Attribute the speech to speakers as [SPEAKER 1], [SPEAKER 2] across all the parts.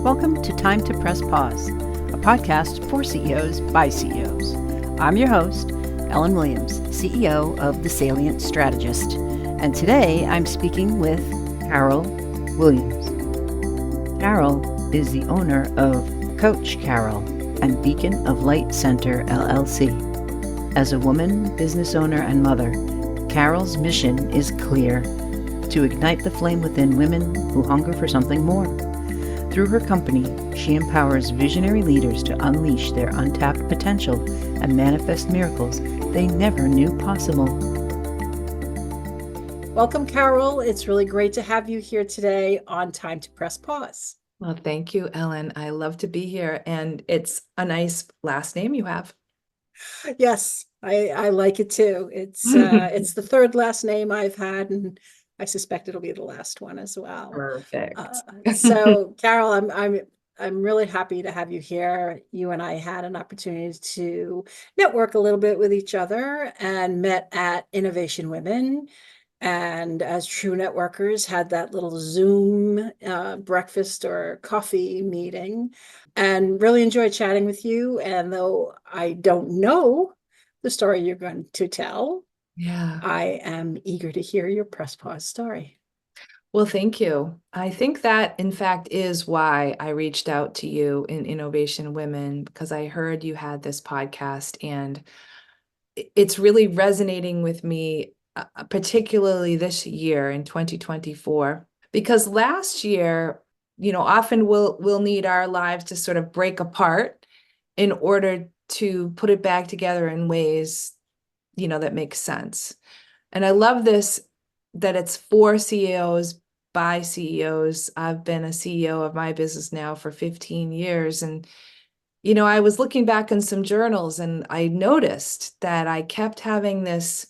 [SPEAKER 1] Welcome to Time to Press Pause, a podcast for CEOs by CEOs. I'm your host, Ellen Williams, CEO of the Salient Strategist, and today I'm speaking with Carol Williams. Carol is the owner of Coach Carol and Beacon of Light Center, LLC. As a woman, business owner, and mother, Carol's mission is clear: to ignite the flame within women who hunger for something more. Through her company, she empowers visionary leaders to unleash their untapped potential and manifest miracles they never knew possible. Welcome, Carol. It's really great to have you here today on Time to Press Pause.
[SPEAKER 2] Well, thank you, Ellen. I love to be here, and it's a nice last name you have.
[SPEAKER 1] Yes, I like it too. It's the third last name I've had, and I suspect it'll be the last one as well.
[SPEAKER 2] Perfect.
[SPEAKER 1] So, Carol, I'm really happy to have you here. You and I had an opportunity to network a little bit with each other and met at Innovation Women. And as true networkers, had that little Zoom breakfast or coffee meeting, and really enjoyed chatting with you. And though I don't know the story you're going to tell, I am eager to hear your press pause story.
[SPEAKER 2] Well, thank you. I think that, in fact, is why I reached out to you in Innovation Women, because I heard you had this podcast, and it's really resonating with me, particularly this year in 2024, because last year, often we'll need our lives to sort of break apart in order to put it back together in ways, that make sense. And I love this, that it's for CEOs by CEOs. I've been a CEO of my business now for 15 years. And, I was looking back in some journals, and I noticed that I kept having this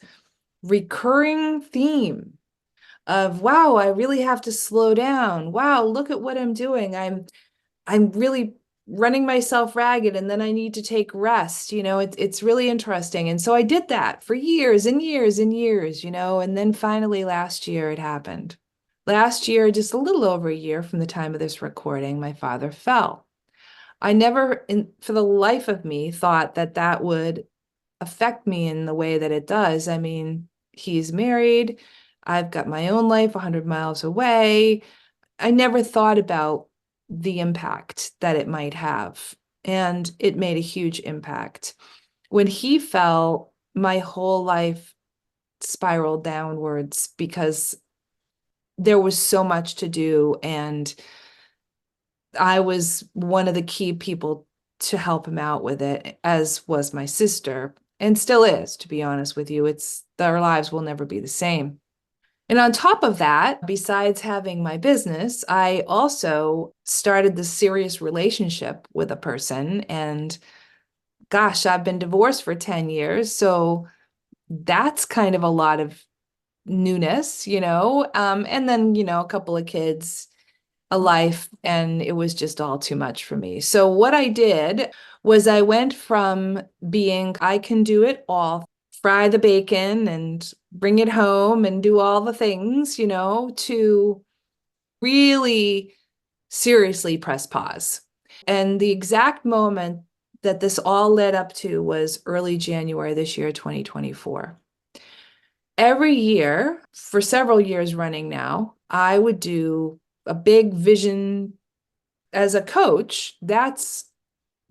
[SPEAKER 2] recurring theme of, wow, I really have to slow down. Wow, look at what I'm doing. I'm really running myself ragged, and then I need to take rest. It's really interesting. And so I did that for years and years and years, and then finally last year it happened. Last year, just a little over a year from the time of this recording, my father fell. I never, for the life of me, thought that would affect me in the way that it does. I mean, he's married. I've got my own life 100 miles away. I never thought about the impact that it might have. And it made a huge impact. When he fell, my whole life spiraled downwards because there was so much to do. And I was one of the key people to help him out with it, as was my sister, and still is, to be honest with you. Our lives will never be the same. And on top of that, besides having my business, I also started this serious relationship with a person. And gosh, I've been divorced for 10 years. So that's kind of a lot of newness, and then, a couple of kids, a life, and it was just all too much for me. So what I did was I went from being, I can do it all, fry the bacon and bring it home and do all the things, to really seriously press pause. And the exact moment that this all led up to was early January this year, 2024. Every year, for several years running now, I would do a big vision. As a coach, that's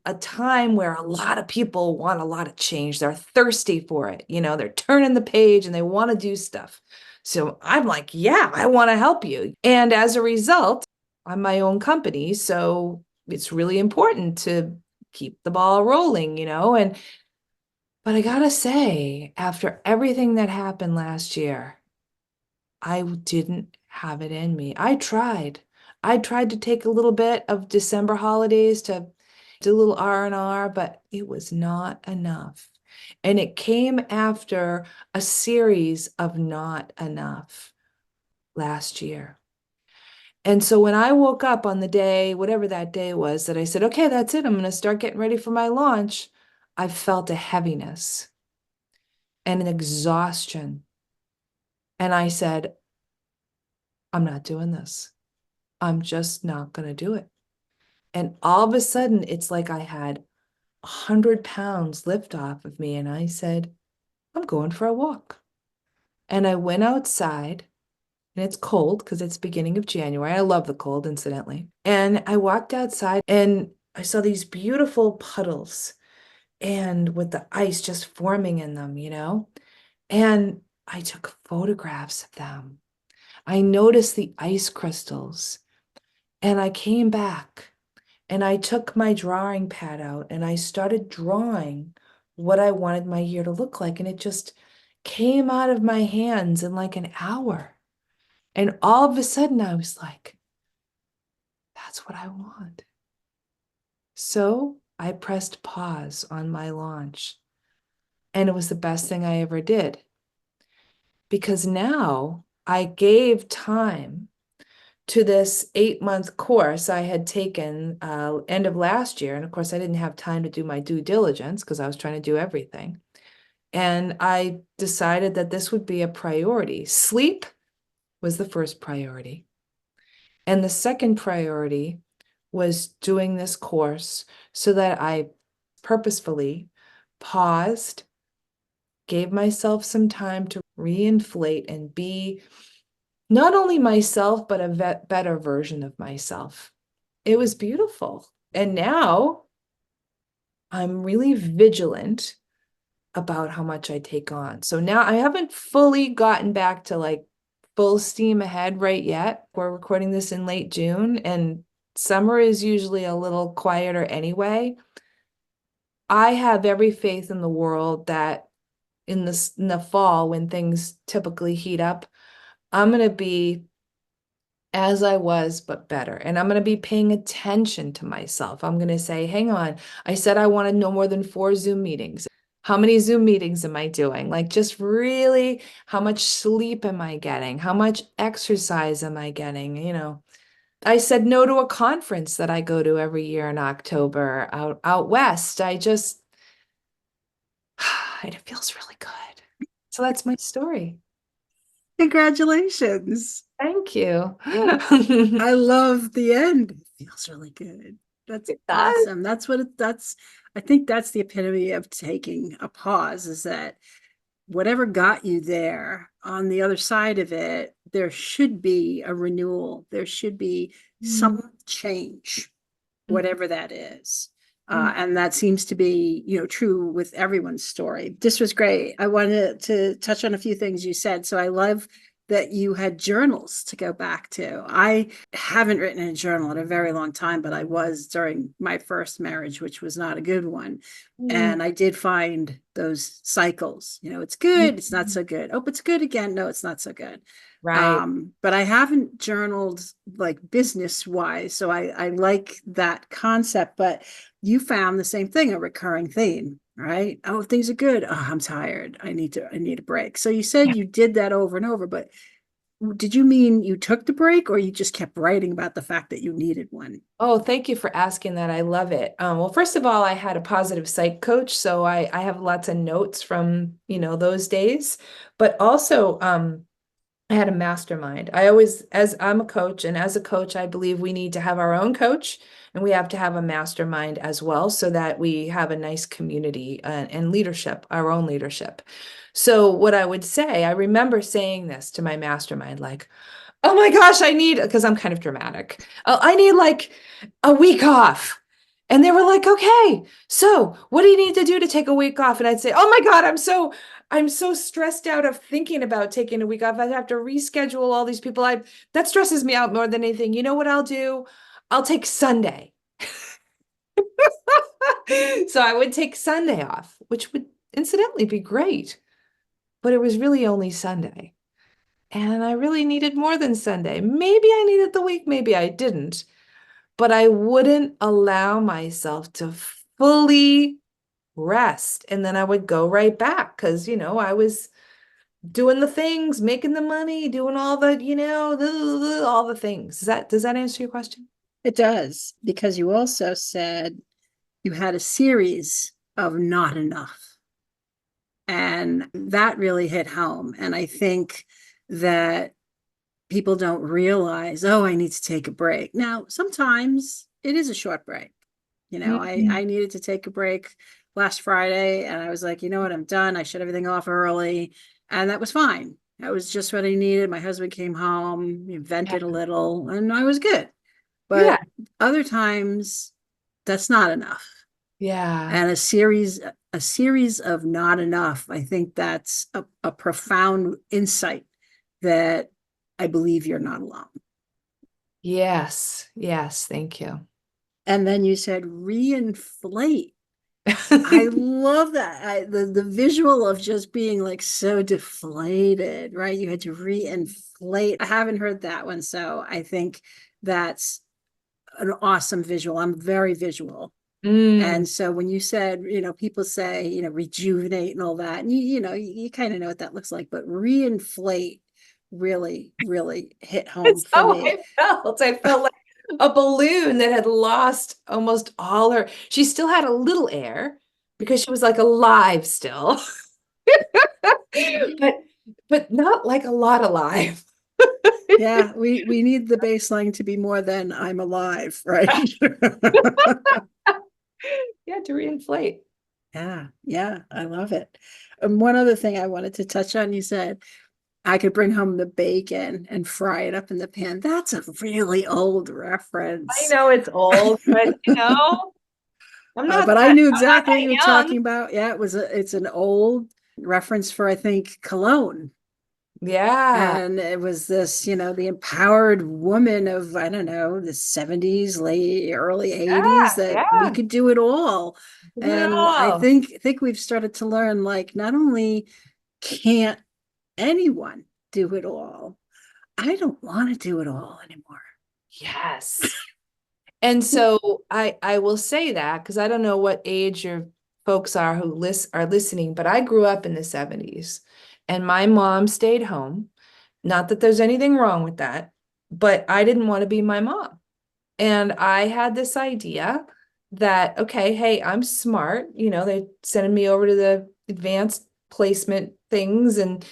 [SPEAKER 2] a time where a lot of people want a lot of change. They're thirsty for it. They're turning the page and they want to do stuff. So I'm like, yeah, I want to help you. And as a result, I'm my own company. So it's really important to keep the ball rolling, but I gotta say, after everything that happened last year, I didn't have it in me. I tried. I tried to take a little bit of December holidays to do a little R&R, but it was not enough. And it came after a series of not enough last year. And so when I woke up on the day, whatever that day was, that I said, okay, that's it, I'm going to start getting ready for my launch, I felt a heaviness and an exhaustion. And I said, I'm not doing this. I'm just not going to do it. And all of a sudden, it's like I had 100 pounds lift off of me. And I said, I'm going for a walk. And I went outside, and it's cold because it's beginning of January. I love the cold, incidentally. And I walked outside and I saw these beautiful puddles and with the ice just forming in them, And I took photographs of them. I noticed the ice crystals, and I came back and I took my drawing pad out and I started drawing what I wanted my year to look like. And it just came out of my hands in like an hour. And all of a sudden I was like, that's what I want. So I pressed pause on my launch, and it was the best thing I ever did, because now I gave time to this 8-month course I had taken end of last year. And of course, I didn't have time to do my due diligence because I was trying to do everything. And I decided that this would be a priority. Sleep was the first priority. And the second priority was doing this course so that I purposefully paused, gave myself some time to reinflate and be not only myself, but a better version of myself. It was beautiful. And now I'm really vigilant about how much I take on. So now I haven't fully gotten back to like full steam ahead right yet. We're recording this in late June, and summer is usually a little quieter anyway. I have every faith in the world that in the fall, when things typically heat up, I'm going to be as I was, but better. And I'm going to be paying attention to myself. I'm going to say, hang on, I said I wanted no more than 4 Zoom meetings. How many Zoom meetings am I doing? Like, just really, how much sleep am I getting? How much exercise am I getting? I said no to a conference that I go to every year in October out west. It feels really good. So that's my story.
[SPEAKER 1] Congratulations.
[SPEAKER 2] Thank you.
[SPEAKER 1] I love the end. It feels really good. That's
[SPEAKER 2] It does.
[SPEAKER 1] awesome. That's I think that's the epitome of taking a pause, is that whatever got you there, on the other side of it, there should be a renewal. There should be
[SPEAKER 2] Mm,
[SPEAKER 1] some change,
[SPEAKER 2] mm,
[SPEAKER 1] whatever that is.
[SPEAKER 2] mm.
[SPEAKER 1] And that seems to be, true with everyone's story. This was great. I wanted to touch on a few things you said. So I love that you had journals to go back to. I haven't written in a journal in a very long time, but I was during my first marriage, which was not a good one.
[SPEAKER 2] Mm,
[SPEAKER 1] And I did find those cycles. It's good, it's not
[SPEAKER 2] mm.
[SPEAKER 1] so good. Oh, it's good again. No, it's not so good.
[SPEAKER 2] Right.
[SPEAKER 1] But I haven't journaled like business wise. So I like that concept, but you found the same thing, a recurring theme, right? Oh, things are good. Oh, I'm tired. I need a break. So you said you did that over and over, but did you mean you took the break, or you just kept writing about the fact that you needed one?
[SPEAKER 2] Oh, thank you for asking that. I love it. Well, first of all, I had a positive psych coach, so I have lots of notes from, those days. But also, I had a mastermind. I always, as I'm a coach, and as a coach, I believe we need to have our own coach, and we have to have a mastermind as well, so that we have a nice community and leadership, our own leadership. So what I would say, I remember saying this to my mastermind, like, oh my gosh, because I'm kind of dramatic. I need like a week off. And they were like, okay, so what do you need to do to take a week off? And I'd say, oh my God, I'm so stressed out of thinking about taking a week off. I'd have to reschedule all these people. That stresses me out more than anything. You know what I'll do? I'll take Sunday. So I would take Sunday off, which would incidentally be great, but it was really only Sunday. And I really needed more than Sunday. Maybe I needed the week, maybe I didn't, but I wouldn't allow myself to fully rest. And then I would go right back because, I was doing the things, making the money, doing all the, all the things. Does that answer your question?
[SPEAKER 1] It does, because you also said you had a series of not enough. And that really hit home. And I think that people don't realize, oh, I need to take a break. Now, sometimes it is a short break. I
[SPEAKER 2] Mhm.
[SPEAKER 1] needed to take a break last Friday, and I was like, you know what, I'm done. I shut everything off early, and that was fine. That was just what I needed. My husband came home, he
[SPEAKER 2] Yeah.
[SPEAKER 1] vented a little, and I was good.
[SPEAKER 2] Yeah.
[SPEAKER 1] But other times, that's not enough.
[SPEAKER 2] Yeah.
[SPEAKER 1] And a series of not enough. I think that's a profound insight that I believe you're not alone.
[SPEAKER 2] Yes. Yes. Thank you.
[SPEAKER 1] And then you said reinflate. I love that. The visual of just being like so deflated, right? You had to reinflate. I haven't heard that one, so I think that's an awesome visual. I'm very visual.
[SPEAKER 2] Mm.
[SPEAKER 1] And so when you said, people say, rejuvenate and all that, and you kind of know what that looks like, but reinflate really, really hit home
[SPEAKER 2] That's
[SPEAKER 1] for
[SPEAKER 2] how
[SPEAKER 1] me.
[SPEAKER 2] I felt. I felt like a balloon that had lost almost all her. She still had a little air because she was like alive still, but not like a lot alive.
[SPEAKER 1] Yeah, we need the baseline to be more than I'm alive, right?
[SPEAKER 2] Yeah, to reinflate.
[SPEAKER 1] Yeah, yeah, I love it. And one other thing I wanted to touch on, you said I could bring home the bacon and fry it up in the pan. That's a really old
[SPEAKER 2] I
[SPEAKER 1] reference.
[SPEAKER 2] know it's old, but I'm not
[SPEAKER 1] But I knew exactly what
[SPEAKER 2] that
[SPEAKER 1] you were
[SPEAKER 2] young.
[SPEAKER 1] talking about. Yeah, it's an old reference for, I think, cologne.
[SPEAKER 2] Yeah,
[SPEAKER 1] And it was this, the empowered woman of, I don't know, the 70s, late early 80s,
[SPEAKER 2] yeah,
[SPEAKER 1] that we
[SPEAKER 2] yeah.
[SPEAKER 1] could do it all.
[SPEAKER 2] Do it
[SPEAKER 1] And I
[SPEAKER 2] all.
[SPEAKER 1] think we've started to learn, like, not only can't anyone do it all, I don't want to do it all anymore.
[SPEAKER 2] Yes. And so I will say that because I don't know what age your folks are who are listening, but I grew up in the 70s and my mom stayed home. Not that there's anything wrong with that, but I didn't want to be my mom. And I had this idea that, okay, hey, I'm smart. They're sending me over to the advanced placement things and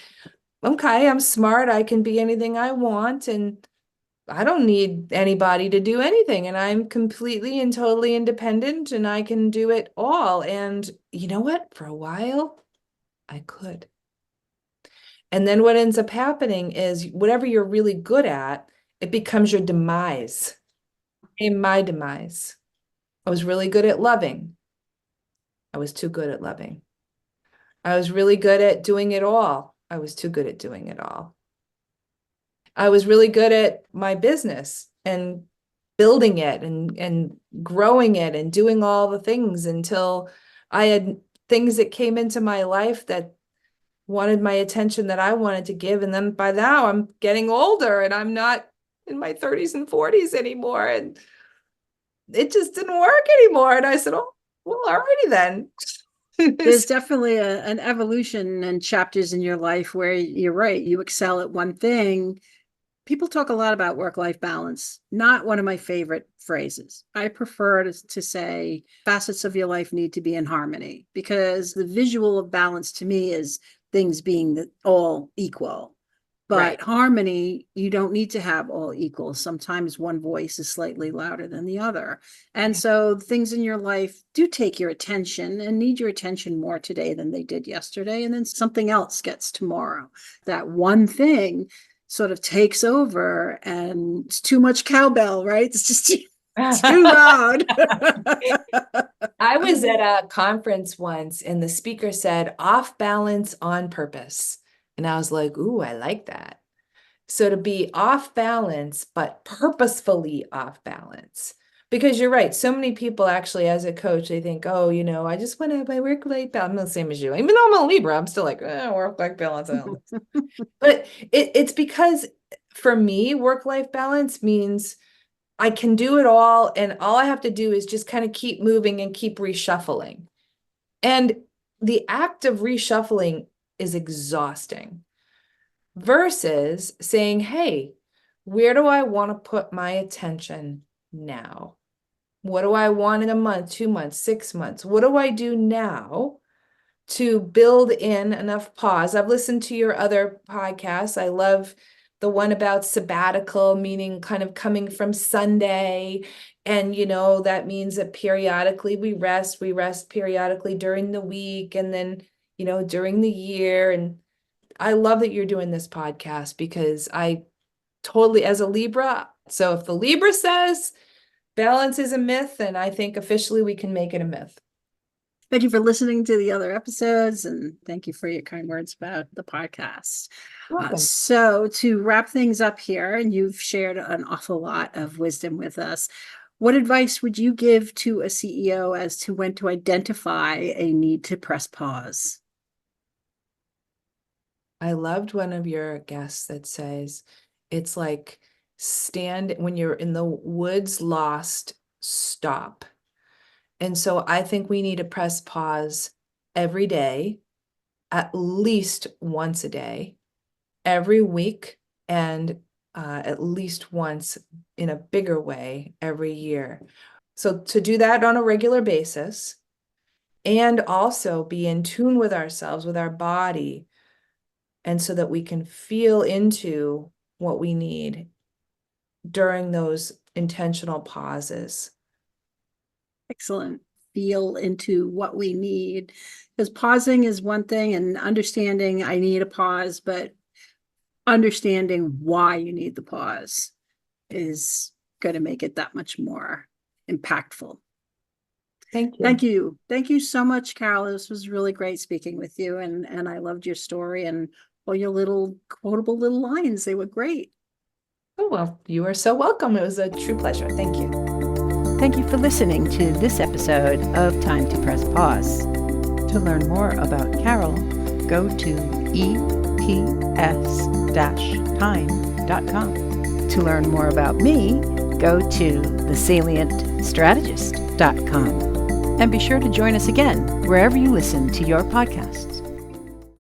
[SPEAKER 2] okay, I'm smart. I can be anything I want. And I don't need anybody to do anything. And I'm completely and totally independent and I can do it all. And you know what? For a while, I could. And then what ends up happening is whatever you're really good at, it becomes your demise. And my demise. I was really good at loving. I was too good at loving. I was really good at doing it all. I was too good at doing it all. I was really good at my business and building it and growing it and doing all the things until I had things that came into my life that wanted my attention that I wanted to give. And then by now I'm getting older and I'm not in my 30s and 40s anymore. And it just didn't work anymore. And I said, oh, well, alrighty then.
[SPEAKER 1] There's definitely an evolution and chapters in your life where you're right, you excel at one thing. People talk a lot about work-life balance. Not one of my favorite phrases. I prefer to say facets of your life need to be in harmony, because the visual of balance to me is things being all equal.
[SPEAKER 2] Right.
[SPEAKER 1] But harmony, you don't need to have all equal. Sometimes one voice is slightly louder than the other. And so things in your life do take your attention and need your attention more today than they did yesterday. And then something else gets tomorrow. That one thing sort of takes over, and it's too much cowbell, right? It's just too loud.
[SPEAKER 2] I was at a conference once and the speaker said off balance on purpose. And I was like, ooh, I like that. So to be off balance, but purposefully off balance. Because you're right. So many people actually, as a coach, they think, oh, I just want to have my work-life balance. I'm the same as you. Even though I'm a Libra, I'm still like, work-life balance. I don't know. But it's because for me, work-life balance means I can do it all, and all I have to do is just kind of keep moving and keep reshuffling. And the act of reshuffling is exhausting versus saying, hey, where do I want to put my attention now? What do I want in a month, 2 months, 6 months? What do I do now to build in enough pause? I've listened to your other podcasts. I love the one about sabbatical, meaning kind of coming from Sunday. And, that means that periodically we rest periodically during the week and then, during the year. And I love that you're doing this podcast because I totally, as a Libra, so if the Libra says balance is a myth, then I think officially we can make it a myth.
[SPEAKER 1] Thank you for listening to the other episodes, and thank you for your kind words about the podcast. So to wrap things up here, and you've shared an awful lot of wisdom with us, what advice would you give to a CEO as to when to identify a need to press pause?
[SPEAKER 2] I loved one of your guests that says, it's like when you're in the woods lost, stop. And so I think we need to press pause every day, at least once a day, every week, and at least once in a bigger way every year. So to do that on a regular basis, and also be in tune with ourselves, with our body, and so that we can feel into what we need during those intentional pauses.
[SPEAKER 1] Excellent. Feel into what we need, because pausing is one thing, and understanding I need a pause, but understanding why you need the pause is going to make it that much more impactful.
[SPEAKER 2] Thank you.
[SPEAKER 1] Thank you. Thank you so much, Carol. This was really great speaking with you, and I loved your story and all your little quotable little lines. They were great.
[SPEAKER 2] Oh, well, you are so welcome. It was a true pleasure. Thank you.
[SPEAKER 1] Thank you for listening to this episode of Time to Press Pause. To learn more about Carol, go to eps-time.com. To learn more about me, go to thesalientstrategist.com. And be sure to join us again wherever you listen to your podcasts.